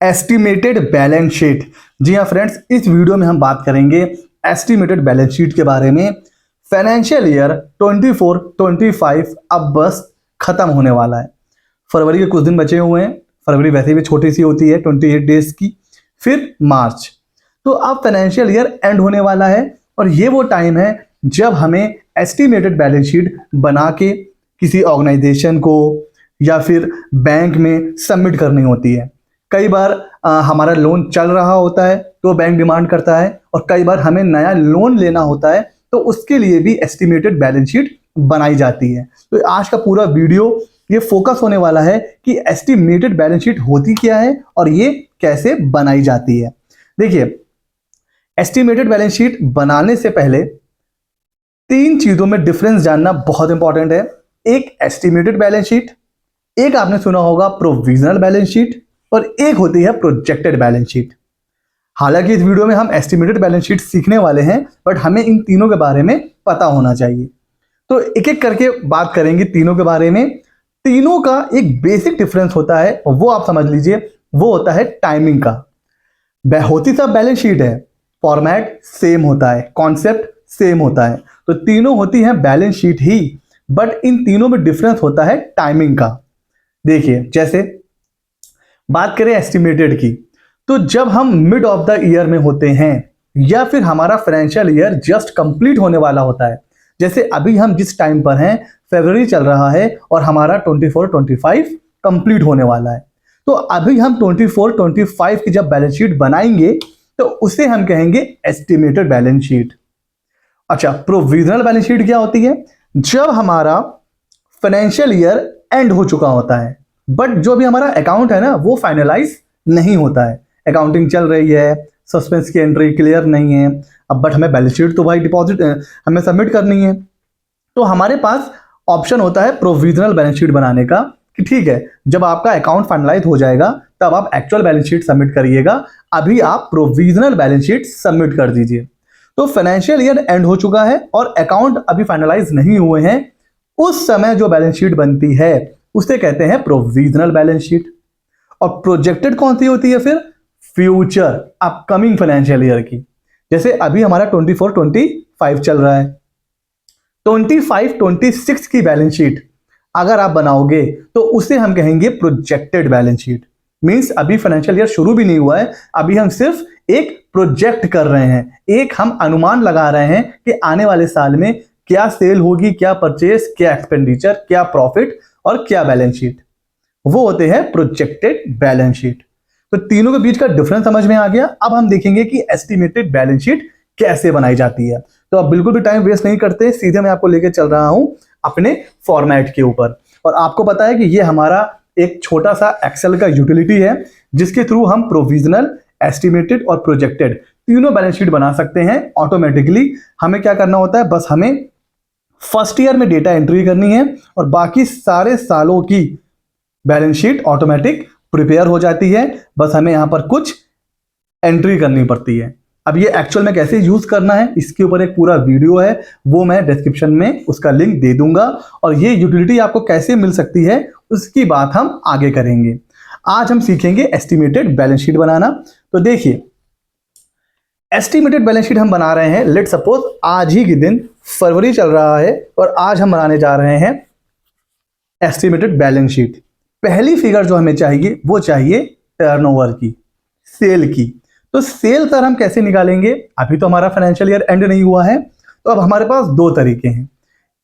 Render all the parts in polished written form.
Estimated balance sheet. जी हाँ friends, इस video में हम बात करेंगे एस्टिमेटेड बैलेंस शीट के बारे में। फाइनेंशियल ईयर 24-25 अब बस खत्म होने वाला है। फरवरी के कुछ दिन बचे हुए हैं। फरवरी वैसे भी छोटी सी होती है, 28 डेज की। फिर मार्च, तो अब फाइनेंशियल ईयर एंड होने वाला है और ये वो टाइम है जब हमें एस्टिमेटेड बैलेंस शीट बना के किसी ऑर्गेनाइजेशन को या फिर बैंक में सबमिट करनी होती है। कई बार हमारा लोन चल रहा होता है तो बैंक डिमांड करता है, और कई बार हमें नया लोन लेना होता है तो उसके लिए भी एस्टिमेटेड बैलेंस शीट बनाई जाती है। तो आज का पूरा वीडियो ये फोकस होने वाला है कि एस्टिमेटेड बैलेंस शीट होती क्या है और ये कैसे बनाई जाती है। देखिए, एस्टिमेटेड बैलेंस शीट बनाने से पहले तीन चीजों में डिफरेंस जानना बहुत इंपॉर्टेंट है। एक एस्टिमेटेड बैलेंस शीट, एक आपने सुना होगा प्रोविजनल बैलेंस शीट, और एक होती है प्रोजेक्टेड बैलेंस शीट। हालांकि इस वीडियो में हम एस्टिमेटेड बैलेंस शीट सीखने वाले हैं, बट हमें इन तीनों के बारे में पता होना चाहिए। तो एक एक करके बात करेंगे तीनों के बारे में। तीनों का एक बेसिक डिफरेंस होता है, और वो आप समझ लीजिए, वो होता है टाइमिंग का। होती सब बैलेंस शीट है, फॉर्मेट सेम होता है, कॉन्सेप्ट सेम होता है, तो तीनों होती हैं balance sheet he, but in तीनों में डिफरेंस होता है टाइमिंग का। देखिए, जैसे बात करें एस्टिमेटेड की, तो जब हम मिड ऑफ द ईयर में होते हैं या फिर हमारा फाइनेंशियल ईयर जस्ट कंप्लीट होने वाला होता है, जैसे अभी हम जिस टाइम पर हैं, फरवरी चल रहा है और हमारा 24-25 कंप्लीट होने वाला है, तो अभी हम 24-25 की जब बैलेंस शीट बनाएंगे तो उसे हम कहेंगे एस्टिमेटेड बैलेंस शीट। अच्छा, प्रोविजनल बैलेंस शीट क्या होती है? जब हमारा फाइनेंशियल ईयर एंड हो चुका होता है, बट जो भी हमारा अकाउंट है ना, वो फाइनलाइज नहीं होता है। अकाउंटिंग चल रही है, सस्पेंस की एंट्री क्लियर नहीं है, अब बट हमें बैलेंस शीट तो भाई डिपॉजिट हमें सबमिट करनी है। तो हमारे पास ऑप्शन होता है प्रोविजनल बैलेंस शीट बनाने का, कि ठीक है, जब आपका अकाउंट फाइनलाइज हो जाएगा तब आप एक्चुअल बैलेंस शीट सबमिट करिएगा, अभी आप प्रोविजनल बैलेंस शीट सबमिट कर दीजिए। तो फाइनेंशियल ईयर एंड हो चुका है और अकाउंट अभी फाइनलाइज नहीं हुए हैं, उस समय जो बैलेंस शीट बनती है उसे कहते हैं प्रोविजनल बैलेंस शीट। और प्रोजेक्टेड कौन सी होती है? फिर फ्यूचर, अपकमिंग फाइनेंशियल ईयर की। जैसे अभी हमारा 24-25 चल रहा है, 25-26 की बैलेंस शीट अगर आप बनाओगे तो उसे हम कहेंगे प्रोजेक्टेड बैलेंस शीट। मींस अभी फाइनेंशियल ईयर शुरू भी नहीं हुआ है, अभी हम सिर्फ एक प्रोजेक्ट कर रहे हैं, एक हम अनुमान लगा रहे हैं कि आने वाले साल में क्या सेल होगी, क्या परचेस, क्या एक्सपेंडिचर, क्या प्रॉफिट और क्या बैलेंस शीट। वो होते हैं प्रोजेक्टेड बैलेंस शीट। तो तीनों के बीच का डिफरेंस समझ में आ गया। अब हम देखेंगे कि एस्टिमेटेड बैलेंस शीट कैसे बनाई जाती है। तो अब बिल्कुल भी टाइम वेस्ट नहीं करते, सीधे मैं आपको लेके चल रहा हूं अपने फॉर्मेट के ऊपर। और आपको पता है कि ये हमारा एक छोटा सा एक्सेल का यूटिलिटी है, जिसके थ्रू हम प्रोविजनल, एस्टिमेटेड और प्रोजेक्टेड तीनों बैलेंस शीट बना सकते हैं ऑटोमेटिकली। हमें क्या करना होता है? बस हमें फर्स्ट ईयर में डेटा एंट्री करनी है और बाकी सारे सालों की बैलेंस शीट ऑटोमेटिक प्रिपेयर हो जाती है। बस हमें यहां पर कुछ एंट्री करनी पड़ती है। अब ये एक्चुअल में कैसे यूज करना है, इसके ऊपर एक पूरा वीडियो है, वो मैं डिस्क्रिप्शन में उसका लिंक दे दूंगा। और ये यूटिलिटी आपको कैसे मिल सकती है उसकी बात हम आगे करेंगे। आज हम सीखेंगे एस्टिमेटेड बैलेंस शीट बनाना। तो देखिए, एस्टिमेटेड बैलेंस शीट हम बना रहे हैं, लेट सपोज आज ही के दिन फरवरी चल रहा है और आज हम बनाने जा रहे हैं एस्टिमेटेड बैलेंस शीट। पहली फिगर जो हमें चाहिए वो चाहिए टर्नओवर की, सेल की। तो सेल सर हम कैसे निकालेंगे? अभी तो हमारा फाइनेंशियल ईयर एंड नहीं हुआ है, तो अब हमारे पास दो तरीके हैं।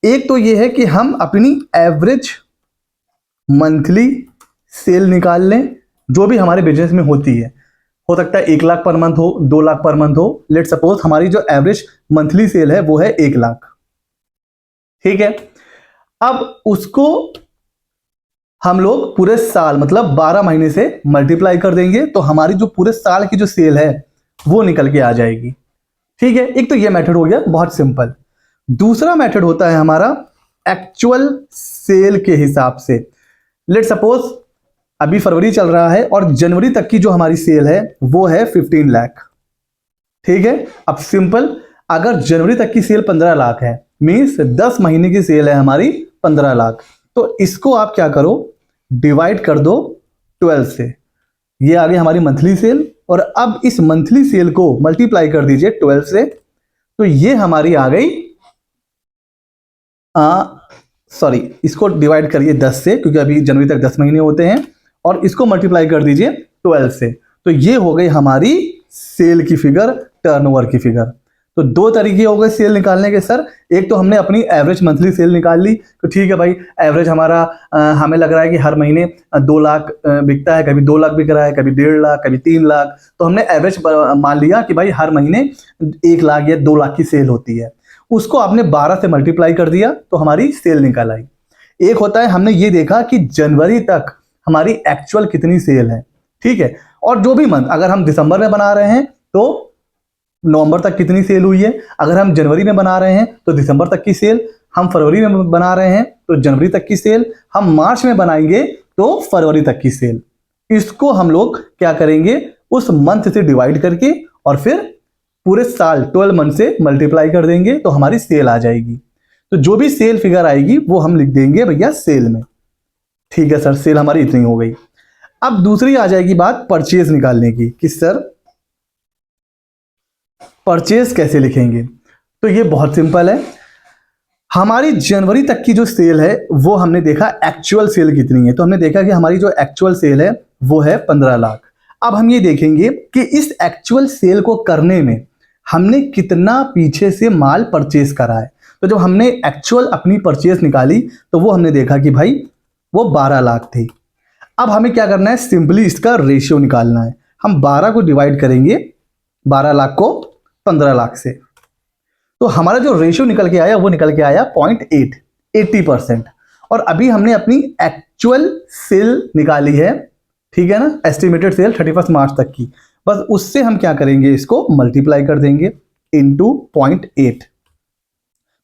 एक तो ये है कि हम अपनी एवरेज मंथली सेल निकाल लें, जो भी हमारे बिजनेस में होती है। हो सकता है 1 लाख पर मंथ हो, 2 लाख पर मंथ हो। लेट सपोज हमारी जो एवरेज मंथली सेल है वो है 1 लाख, ठीक है। अब उसको हम लोग पूरे साल मतलब 12 महीने से मल्टीप्लाई कर देंगे, तो हमारी जो पूरे साल की जो सेल है वो निकल के आ जाएगी, ठीक है। एक तो ये मेथड हो गया, बहुत सिंपल। दूसरा मेथड होता है हमारा एक्चुअल सेल के हिसाब से। लेट सपोज अभी फरवरी चल रहा है और जनवरी तक की जो हमारी सेल है वो है 15 लाख, ठीक है। अब सिंपल, अगर जनवरी तक की सेल 15 लाख है, मीन्स 10 महीने की सेल है हमारी 15 लाख, तो इसको आप क्या करो, डिवाइड कर दो 12 से। ये आ गई हमारी मंथली सेल, और अब इस मंथली सेल को मल्टीप्लाई कर दीजिए 12 से, तो ये हमारी आ गई सॉरी, इसको डिवाइड करिए 10 से, क्योंकि अभी जनवरी तक 10 महीने होते हैं, और इसको मल्टीप्लाई कर दीजिए 12 से, तो ये हो गई हमारी सेल की फिगर, टर्नओवर की फिगर। तो दो तरीके हो गए सेल निकालने के सर। एक तो हमने अपनी एवरेज मंथली सेल निकाल ली, तो ठीक है भाई, एवरेज हमारा हमें लग रहा है कि हर महीने 2 लाख बिकता है, कभी 2 लाख बिक रहा है, कभी 1.5 लाख, कभी 3 लाख, तो हमने एवरेज मान लिया कि भाई हर महीने 1 लाख या 2 लाख की सेल होती है। उसको आपने 12 से मल्टीप्लाई कर दिया तो हमारी सेल निकल आई। एक होता है हमने ये देखा कि जनवरी तक हमारी एक्चुअल कितनी सेल है, ठीक है, और जो भी मंथ, अगर हम दिसंबर में बना रहे हैं तो नवंबर तक कितनी सेल हुई है, अगर हम जनवरी में बना रहे हैं तो दिसंबर तक की सेल, हम फरवरी में बना रहे हैं तो जनवरी तक की सेल, हम मार्च में बनाएंगे तो फरवरी तक की सेल। इसको हम लोग क्या करेंगे, उस मंथ से डिवाइड करके और फिर पूरे साल 12 मंथ से मल्टीप्लाई कर देंगे तो हमारी सेल आ जाएगी। तो जो भी सेल फिगर आएगी वो हम लिख देंगे भैया सेल में। ठीक है सर, सेल हमारी इतनी हो गई। अब दूसरी आ जाएगी बात परचेज निकालने की कि सर परचेज कैसे लिखेंगे। तो ये बहुत सिंपल है, हमारी जनवरी तक की जो सेल है वो हमने देखा एक्चुअल सेल कितनी है, तो हमने देखा कि हमारी जो एक्चुअल सेल है वो है 15 लाख। अब हम ये देखेंगे कि इस एक्चुअल सेल को करने में हमने कितना पीछे से माल परचेज करा है। तो जब हमने एक्चुअल अपनी परचेज निकाली तो वो हमने देखा कि भाई वो 12 लाख थी। अब हमें क्या करना है, सिंपली इसका रेशियो निकालना है। हम 12 को डिवाइड करेंगे 12 लाख को 15 लाख से, तो हमारा जो रेशियो निकल के आया वो निकल के आया 0.8, 80%। और अभी हमने अपनी एक्चुअल सेल निकाली है, ठीक है ना, एस्टिमेटेड सेल 31 मार्च तक की, बस उससे हम क्या करेंगे, इसको मल्टीप्लाई कर देंगे इनटू 0.8।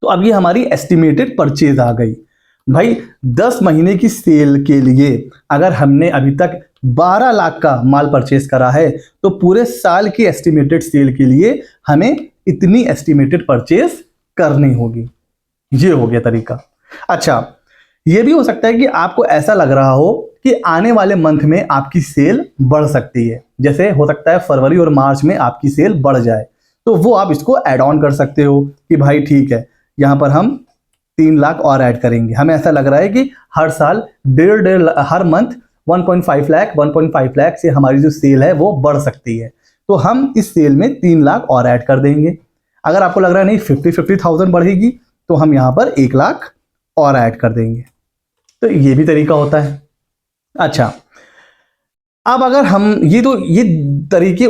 तो अब ये हमारी एस्टिमेटेड परचेज आ गई। भाई 10 महीने की सेल के लिए अगर हमने अभी तक 12 लाख का माल परचेज करा है तो पूरे साल की एस्टिमेटेड सेल के लिए हमें इतनी एस्टिमेटेड परचेज करनी होगी। ये हो गया तरीका। अच्छा, ये भी हो सकता है कि आपको ऐसा लग रहा हो कि आने वाले मंथ में आपकी सेल बढ़ सकती है, जैसे हो सकता है फरवरी और मार्च में आपकी सेल बढ़ जाए, तो वो आप इसको ऐड ऑन कर सकते हो कि भाई ठीक है, यहाँ पर हम 3 लाख और ऐड करेंगे। हमें ऐसा लग रहा है कि हर साल हर मंथ 1.5 लाख 1.5 लाख से हमारी जो सेल है वो बढ़ सकती है, तो हम इस सेल में 3 लाख और ऐड कर देंगे। अगर आपको लग रहा है नहीं 50,000 बढ़ेगी तो हम यहाँ पर 1 लाख और ऐड कर देंगे। तो ये भी तरीका होता है। अच्छा, अब अगर हम ये तरीके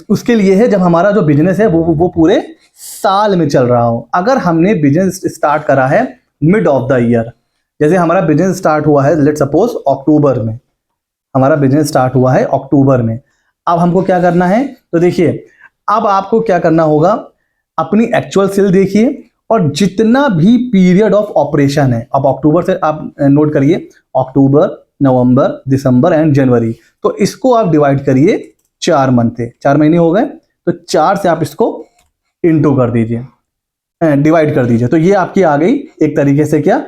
उसके लिए है जब हमारा जो बिजनेस है वो पूरे साल में चल रहा हो। अगर हमने बिजनेस स्टार्ट करा है मिड ऑफ द ईयर, जैसे हमारा बिजनेस स्टार्ट हुआ है लेट्स सपोज अक्टूबर में, हमारा बिजनेस स्टार्ट हुआ है अक्टूबर में, अब हमको क्या करना है, तो देखिए अब आपको क्या करना होगा, अपनी एक्चुअल सेल देखिए और जितना भी पीरियड ऑफ ऑपरेशन है, अब अक्टूबर से आप नोट करिए, अक्टूबर, नवंबर, दिसंबर एंड जनवरी, तो इसको आप डिवाइड करिए 4 मंथ से, 4 महीने हो गए, तो 4 से आप इसको इनटू कर दीजिए, डिवाइड कर दीजिए, तो ये आपकी आ गई एक तरीके से क्या,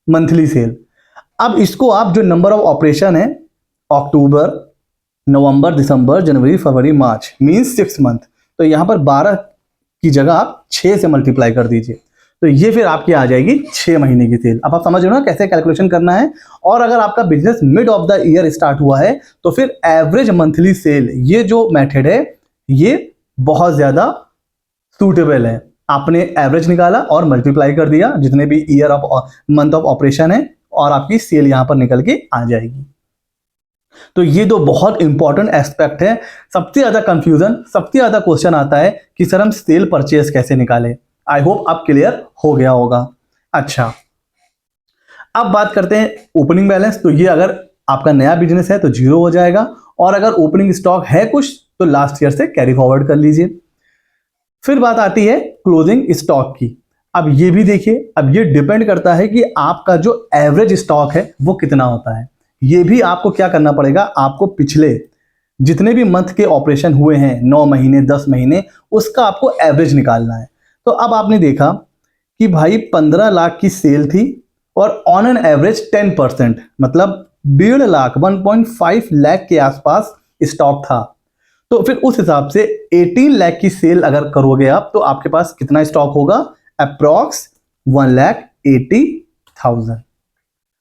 मंथली सेल। अब इसको आप जो नंबर ऑफ ऑपरेशन है अक्टूबर, नवंबर, दिसंबर, जनवरी, फरवरी, मार्च मींस 6 मंथ, तो यहाँ पर 12 की जगह आप 6 से मल्टीप्लाई कर दीजिए, तो ये फिर आपकी आ जाएगी 6 महीने की सेल। अब आप समझ रहे हो ना कैसे कैलकुलेशन करना है। और अगर आपका business mid of the year start हुआ है तो फिर एवरेज मंथली सेल, ये जो मेथड है ये बहुत ज्यादा सूटेबल है। आपने एवरेज निकाला और मल्टीप्लाई कर दिया जितने भी year of month of operation है और आपकी सेल यहां पर निकल के आ जाएगी। तो ये दो बहुत इंपॉर्टेंट एस्पेक्ट है। सबसे ज्यादा कंफ्यूजन, सबसे ज्यादा क्वेश्चन आता है कि सर हम सेल परचेज कैसे निकालें। आई होप अब क्लियर हो गया होगा। अच्छा, अब बात करते हैं ओपनिंग बैलेंस। तो ये अगर आपका नया बिजनेस है तो 0 हो जाएगा, और अगर ओपनिंग स्टॉक है कुछ तो लास्ट ईयर से कैरी फॉरवर्ड कर लीजिए। फिर बात आती है क्लोजिंग स्टॉक की। अब ये भी देखिए, अब ये डिपेंड करता है कि आपका जो एवरेज स्टॉक है वो कितना होता है। ये भी आपको क्या करना पड़ेगा, आपको पिछले जितने भी मंथ के ऑपरेशन हुए हैं 9 महीने 10 महीने, उसका आपको एवरेज निकालना है। तो अब आपने देखा कि भाई 15 लाख की सेल थी और ऑन एन एवरेज 10%, मतलब 1.5 लाख 1.5 लाख के आसपास स्टॉक था। तो फिर उस हिसाब से 18 लाख की सेल अगर करोगे आप तो आपके पास कितना स्टॉक होगा? अप्रॉक्स 1,80,000।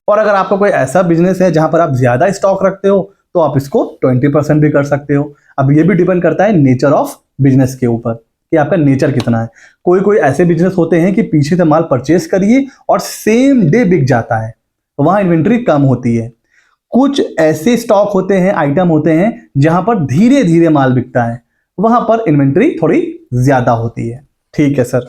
और अगर आपका कोई ऐसा बिजनेस है जहां पर आप ज्यादा स्टॉक रखते हो तो आप इसको 20% भी कर सकते हो। अब ये भी डिपेंड करता है नेचर ऑफ बिजनेस के ऊपर कि आपका नेचर कितना है। कोई कोई ऐसे बिजनेस होते हैं कि पीछे से माल परचेस करिए और सेम डे बिक जाता है, वहां इन्वेंट्री कम होती है। कुछ ऐसे स्टॉक होते हैं, आइटम होते हैं जहां पर धीरे धीरे माल बिकता है, वहां पर इन्वेंट्री थोड़ी ज्यादा होती है। ठीक है सर।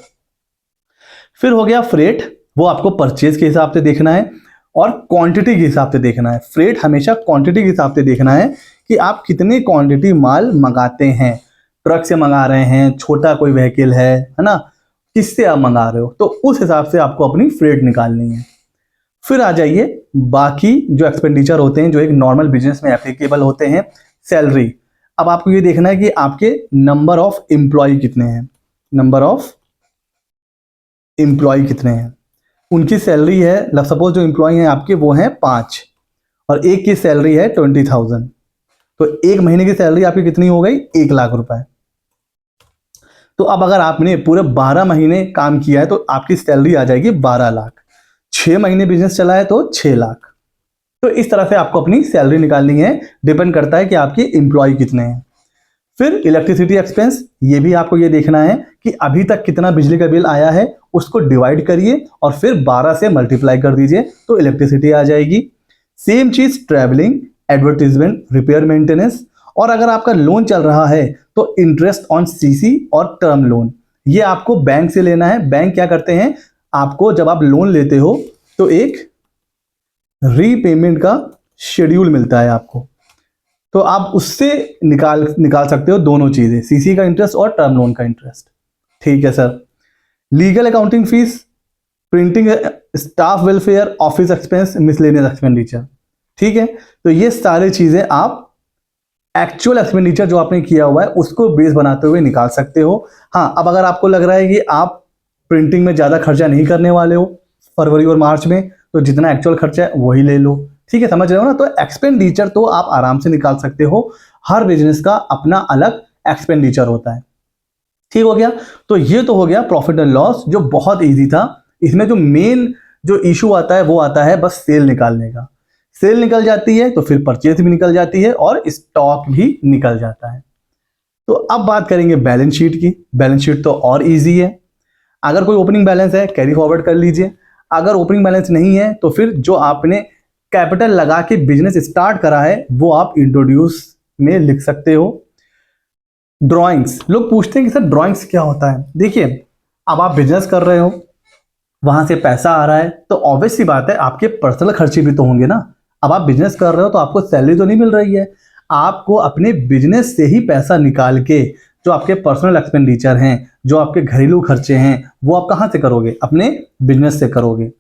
फिर हो गया फ्रेट, वो आपको परचेज के हिसाब से देखना है और क्वांटिटी के हिसाब से देखना है। फ्रेट हमेशा क्वांटिटी के हिसाब से देखना है कि आप कितनी क्वांटिटी माल मंगाते हैं। ट्रक से मंगा रहे हैं, छोटा कोई व्हीकल है ना, किससे आप मंगा रहे हो, तो उस हिसाब से आपको अपनी फ्रेट निकालनी है। फिर आ जाइए बाकी जो एक्सपेंडिचर होते हैं जो एक नॉर्मल बिजनेस में एप्लीकेबल होते हैं। सैलरी, अब आपको ये देखना है कि आपके नंबर ऑफ एम्प्लॉय कितने हैं, नंबर ऑफ एम्प्लॉय कितने हैं, उनकी सैलरी है, सपोज जो एम्प्लॉय हैं आपके वो हैं 5 और एक की सैलरी है 20,000, तो एक महीने की सैलरी आपकी कितनी हो गई? 1 लाख रुपए। तो अब अगर आपने पूरे 12 महीने काम किया है तो आपकी सैलरी आ जाएगी 12 लाख। 6 महीने बिजनेस चला है तो 6 लाख। तो इस तरह से आपको अपनी सैलरी निकालनी है, डिपेंड करता है कि आपके एम्प्लॉय कितने हैं। फिर इलेक्ट्रिसिटी एक्सपेंस, ये भी आपको ये देखना है कि अभी तक कितना बिजली का बिल आया है, उसको डिवाइड करिए और फिर 12 से मल्टीप्लाई कर दीजिए तो इलेक्ट्रिसिटी आ जाएगी। सेम चीज ट्रैवलिंग, एडवर्टीजमेंट, रिपेयर, मेंटेनेंस, और अगर आपका लोन चल रहा है तो इंटरेस्ट ऑन सीसी और टर्म लोन, ये आपको बैंक से लेना है। बैंक क्या करते हैं, आपको जब आप लोन लेते हो तो एक रीपेमेंट का शेड्यूल मिलता है आपको, तो आप उससे निकाल सकते हो दोनों चीजें, सीसी का इंटरेस्ट और टर्म लोन का इंटरेस्ट। ठीक है sir. Legal accounting fees, printing, staff welfare, office expense, miscellaneous expenditure. ठीक है, तो ये सारी चीजें आप एक्चुअल एक्सपेंडिचर जो आपने किया हुआ है उसको बेस बनाते हुए निकाल सकते हो। हाँ, अब अगर आपको लग रहा है कि आप प्रिंटिंग में ज्यादा खर्चा नहीं करने वाले हो फरवरी और मार्च में, तो जितना एक्चुअल खर्चा है वही ले लो। ठीक है, समझ रहे हो ना। तो एक्सपेंडिचर तो आप आराम से निकाल सकते हो, हर बिजनेस का अपना अलग एक्सपेंडिचर होता है। ठीक हो गया। तो ये तो हो गया प्रॉफिट एंड लॉस जो बहुत इजी था। इसमें जो मेन जो इशू आता है वो आता है बस सेल निकालने का। सेल निकल जाती है तो फिर परचेज भी निकल जाती है और स्टॉक भी निकल जाता है। तो अब बात करेंगे बैलेंस शीट की। बैलेंस शीट तो और इजी है। अगर कोई ओपनिंग बैलेंस है कैरी फॉरवर्ड कर लीजिए, अगर ओपनिंग बैलेंस नहीं है तो फिर जो आपने कैपिटल लगा के बिजनेस स्टार्ट करा है वो आप इंट्रोड्यूस में लिख सकते हो। ड्राइंग्स, लोग पूछते हैं कि सर ड्राइंग्स क्या होता है। देखिए, अब आप बिजनेस कर रहे हो, वहां से पैसा आ रहा है तो ऑब्वियस सी बात है आपके पर्सनल खर्चे भी तो होंगे ना। अब आप बिजनेस कर रहे हो तो आपको सैलरी तो नहीं मिल रही है, आपको अपने बिजनेस से ही पैसा निकाल के जो आपके पर्सनल एक्सपेंडिचर हैं, जो आपके घरेलू खर्चे हैं, वो आप कहाँ से करोगे? अपने बिजनेस से करोगे।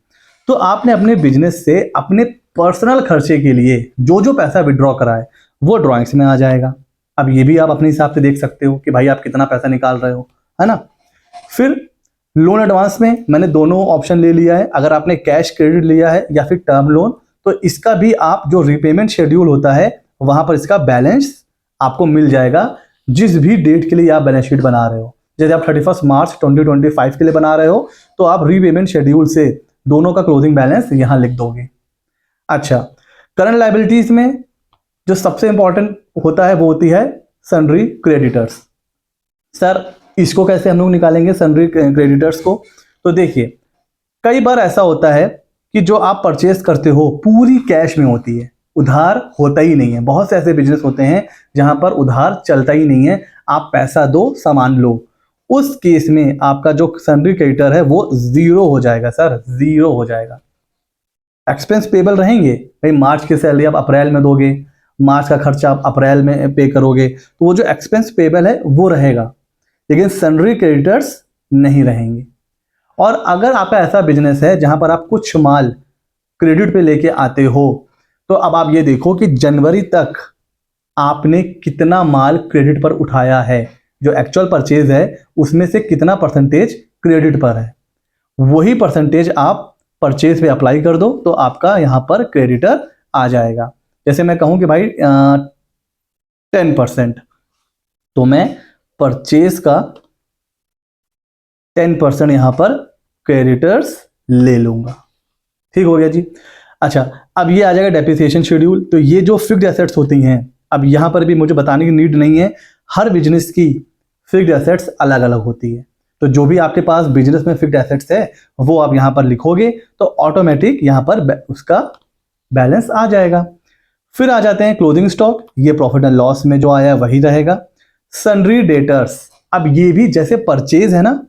तो आपने अपने बिजनेस से अपने पर्सनल खर्चे के लिए जो जो पैसा विड्रॉ करा है वो ड्राइंग्स में आ जाएगा। अब ये भी आप अपने हिसाब से देख सकते हो कि भाई आप कितना पैसा निकाल रहे हो, है ना। फिर लोन एडवांस में मैंने दोनों ऑप्शन ले लिया है। अगर आपने कैश क्रेडिट लिया है या फिर टर्म लोन, तो इसका भी आप जो रीपेमेंट शेड्यूल होता है वहां पर इसका बैलेंस आपको मिल जाएगा जिस भी डेट के लिए आप बैलेंस शीट बना रहे हो। जैसे आप 31 मार्च 2025 के लिए बना रहे हो तो आप रीपेमेंट शेड्यूल से दोनों का क्लोजिंग बैलेंस यहां लिख दोगे। अच्छा, करंट लायबिलिटीज में जो सबसे इंपॉर्टेंट होता है वो होती है सन्ड्री क्रेडिटर्स। सर इसको कैसे हम लोग निकालेंगे सन्ड्री क्रेडिटर्स को? तो देखिए, कई बार ऐसा होता है कि जो आप परचेस करते हो पूरी कैश में होती है, उधार होता ही नहीं है। बहुत से ऐसे बिजनेस होते हैं जहां पर उधार चलता ही नहीं है, आप पैसा दो सामान लो। उस केस में आपका जो सन्ड्री क्रेडिटर है वो जीरो हो जाएगा सर, जीरो हो जाएगा। एक्सपेंस पेबल रहेंगे, भाई मार्च की सैलरी आप अप्रैल में दोगे, मार्च का खर्चा आप अप्रैल में पे करोगे, तो वो जो एक्सपेंस पेबल है वो रहेगा, लेकिन सन्ड्री क्रेडिटर्स नहीं रहेंगे। और अगर आपका ऐसा बिजनेस है जहां पर आप कुछ माल क्रेडिट पे लेके आते हो, तो अब आप ये देखो कि जनवरी तक आपने कितना माल क्रेडिट पर उठाया है, जो एक्चुअल परचेज है उसमें से कितना परसेंटेज क्रेडिट पर है, वही परसेंटेज आप परचेज पे अप्लाई कर दो तो आपका यहां पर क्रेडिटर आ जाएगा। जैसे मैं कहूँ कि भाई 10%, तो मैं परचेज का 10% यहाँ पर क्रेडिटर्स ले लूंगा। ठीक हो गया जी। अच्छा, अब ये आ जाएगा डेप्रिसिएशन शेड्यूल। तो ये जो फिक्स्ड एसेट्स होती हैं, अब यहाँ पर भी मुझे बताने की नीड नहीं है, हर बिजनेस की फिक्स्ड एसेट्स अलग अलग होती है। तो जो भी आपके पास बिजनेस में फिक्स्ड एसेट्स है वो आप यहाँ पर लिखोगे तो ऑटोमेटिक यहाँ पर उसका बैलेंस आ जाएगा। फिर आ जाते हैं क्लोजिंग स्टॉक, ये प्रॉफिट एंड लॉस में जो आया वही रहेगा। सन्ड्री डेटर्स, अब ये भी जैसे परचेज है ना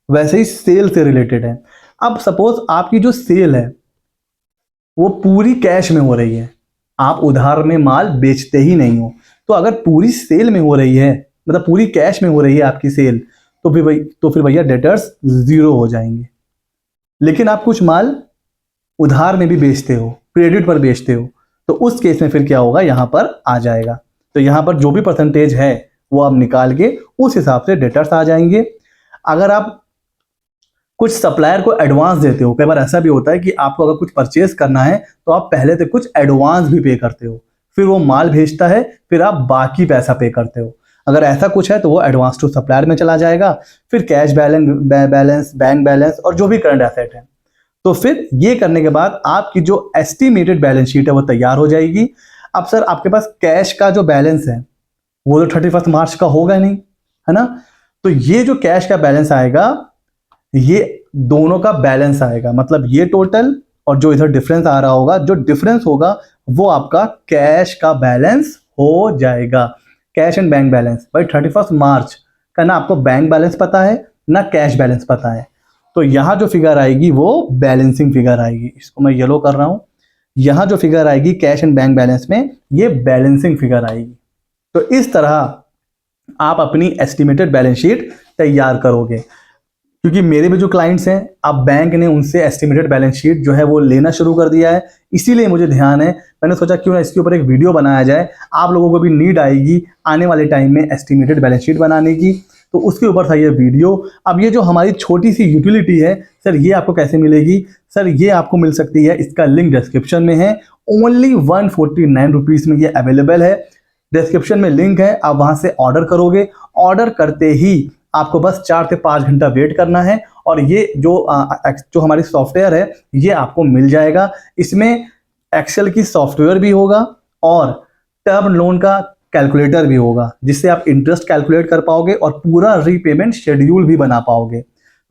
वैसे ही सेल से रिलेटेड है। अब सपोज आपकी जो सेल है वो पूरी कैश में हो रही है, आप उधार में माल बेचते ही नहीं हो, तो अगर पूरी सेल में हो रही है, मतलब पूरी कैश में हो रही है आपकी सेल, तो फिर भैया डेटर्स 0 हो जाएंगे। लेकिन आप कुछ माल उधार में भी बेचते हो, क्रेडिट पर बेचते हो, तो उस केस में फिर क्या होगा, यहां पर आ जाएगा। तो यहां पर जो भी परसेंटेज है वो आप निकाल के उस हिसाब से डेटर्स आ जाएंगे। अगर आप कुछ सप्लायर को एडवांस देते हो, कई बार ऐसा भी होता है कि आपको अगर कुछ परचेस करना है तो आप पहले से कुछ एडवांस भी पे करते हो, फिर वो माल भेजता है, फिर आप बाकी पैसा पे करते हो। अगर ऐसा कुछ है तो वो एडवांस टू सप्लायर में चला जाएगा। फिर कैश बैलेंस, बैंक बैलेंस और जो भी करंट एसेट है, तो फिर ये करने के बाद आपकी जो एस्टिमेटेड बैलेंस शीट है वो तैयार हो जाएगी। अब सर आपके पास कैश का जो बैलेंस है वो तो 31 मार्च का होगा नहीं, है ना, तो ये जो कैश का बैलेंस आएगा ये दोनों का बैलेंस आएगा, मतलब ये टोटल और जो इधर डिफरेंस आ रहा होगा, जो डिफरेंस होगा वो आपका कैश का बैलेंस हो जाएगा। कैश एंड बैंक बैलेंस, भाई 31 मार्च का ना आपको बैंक बैलेंस पता है ना कैश बैलेंस पता है, तो यहां जो फिगर आएगी वो बैलेंसिंग फिगर आएगी। इसको मैं येलो कर रहा हूं, यहां जो फिगर आएगी कैश एंड बैंक बैलेंस में ये बैलेंसिंग फिगर आएगी। तो इस तरह आप अपनी एस्टिमेटेड बैलेंस शीट तैयार करोगे। क्योंकि मेरे भी जो क्लाइंट्स हैं, अब बैंक ने उनसे एस्टिमेटेड बैलेंस शीट जो है वो लेना शुरू कर दिया है, इसीलिए मुझे ध्यान है, मैंने सोचा क्यों ना इसके ऊपर एक वीडियो बनाया जाए, आप लोगों को भी नीड आएगी आने वाले टाइम में एस्टिमेटेड बैलेंस शीट बनाने की, तो उसके ऊपर था ये वीडियो। अब ये जो हमारी छोटी सी यूटिलिटी है सर, ये आपको कैसे मिलेगी? सर ये आपको मिल सकती है, इसका लिंक डिस्क्रिप्शन में है, ओनली 149 रुपीज़ में ये अवेलेबल है। डिस्क्रिप्शन में लिंक है, आप वहाँ से ऑर्डर करोगे, ऑर्डर करते ही आपको बस 4 से 5 घंटा वेट करना है और ये जो हमारी सॉफ्टवेयर है ये आपको मिल जाएगा। इसमें एक्सेल की सॉफ्टवेयर भी होगा और टर्म लोन का कैलकुलेटर भी होगा, जिससे आप इंटरेस्ट कैलकुलेट कर पाओगे और पूरा रीपेमेंट शेड्यूल भी बना पाओगे।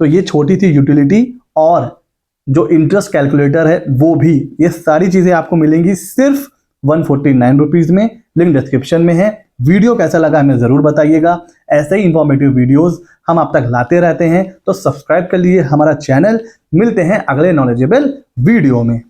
तो ये छोटी सी यूटिलिटी और जो इंटरेस्ट कैलकुलेटर है वो भी, ये सारी चीज़ें आपको मिलेंगी सिर्फ 149 रुपीज़ में। लिंक डिस्क्रिप्शन में है। वीडियो कैसा लगा हमें ज़रूर बताइएगा। ऐसे ही इंफॉर्मेटिव वीडियोस हम आप तक लाते रहते हैं, तो सब्सक्राइब कर लीजिए हमारा चैनल। मिलते हैं अगले नॉलेजेबल वीडियो में।